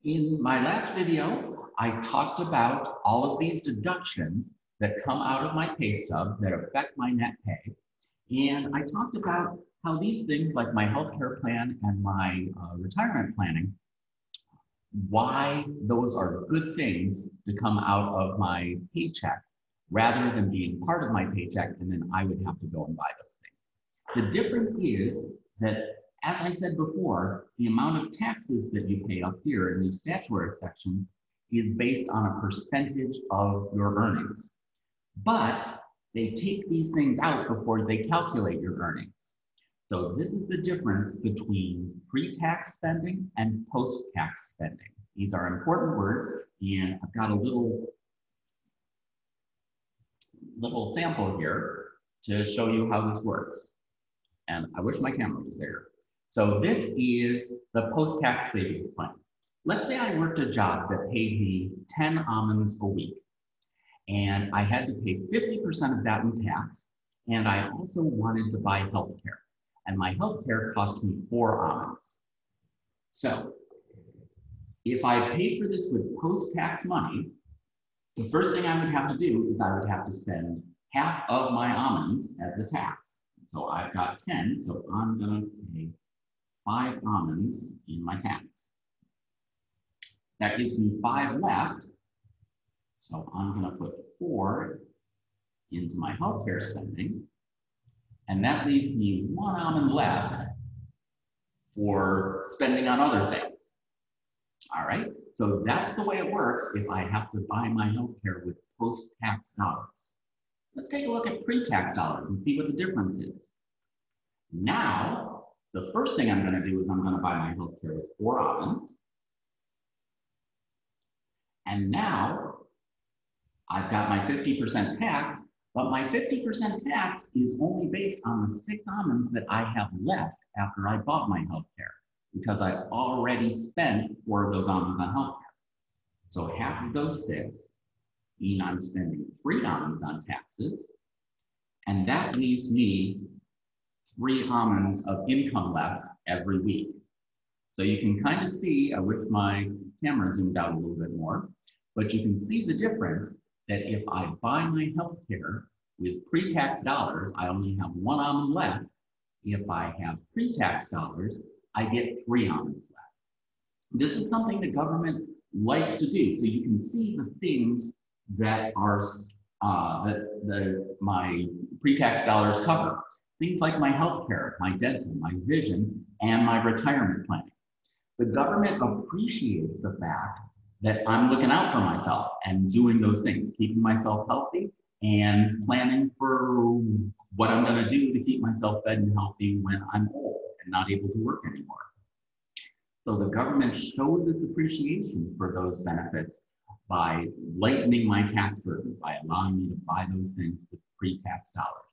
In my last video, I talked about all of these deductions that come out of my pay stub that affect my net pay. And I talked about how these things like my healthcare plan and my retirement planning, why those are good things to come out of my paycheck rather than being part of my paycheck and then I would have to go and buy those things. The difference is that, as I said before, the amount of taxes that you pay up here in these statutory sections is based on a percentage of your earnings. But they take these things out before they calculate your earnings. So this is the difference between pre-tax spending and post-tax spending. These are important words, and I've got a little sample here to show you how this works. And I wish my camera was there. So this is the post-tax savings plan. Let's say I worked a job that paid me 10 almonds a week, and I had to pay 50% of that in tax, and I also wanted to buy healthcare, and my healthcare cost me 4 almonds. So if I paid for this with post-tax money, the first thing I would have to do is I would have to spend half of my almonds as the tax. So I've got 10, so I'm gonna pay 5 almonds in my tax. That gives me 5 left. So I'm gonna put 4 into my healthcare spending. And that leaves me 1 almond left for spending on other things. All right, so that's the way it works if I have to buy my healthcare with post-tax dollars. Let's take a look at pre-tax dollars and see what the difference is. Now, the first thing I'm gonna do is I'm gonna buy my healthcare with 4 almonds. And now, I've got my 50% tax, but my 50% tax is only based on the 6 almonds that I have left after I bought my healthcare, because I've already spent 4 of those almonds on healthcare. So half of those 6 mean I'm spending 3 almonds on taxes, and that leaves me 3 almonds of income left every week. So you can kind of see, I wish my camera zoomed out a little bit more, but you can see the difference that if I buy my healthcare with pre-tax dollars, I only have 1 almond left. If I have pre-tax dollars, I get 3 almonds left. This is something the government likes to do. So you can see the things that are my pre-tax dollars cover. Things like my healthcare, my dental, my vision, and my retirement planning. The government appreciates the fact that I'm looking out for myself and doing those things, keeping myself healthy and planning for what I'm gonna do to keep myself fed and healthy when I'm old and not able to work anymore. So the government shows its appreciation for those benefits by lightening my tax burden, by allowing me to buy those things with pre-tax dollars.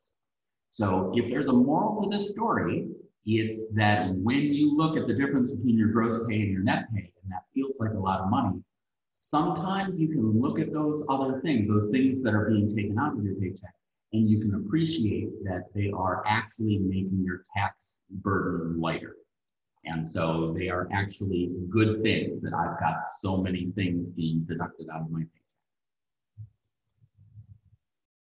So if there's a moral to this story, it's that when you look at the difference between your gross pay and your net pay, and that feels like a lot of money, sometimes you can look at those other things, those things that are being taken out of your paycheck, and you can appreciate that they are actually making your tax burden lighter. And so they are actually good things that I've got so many things being deducted out of my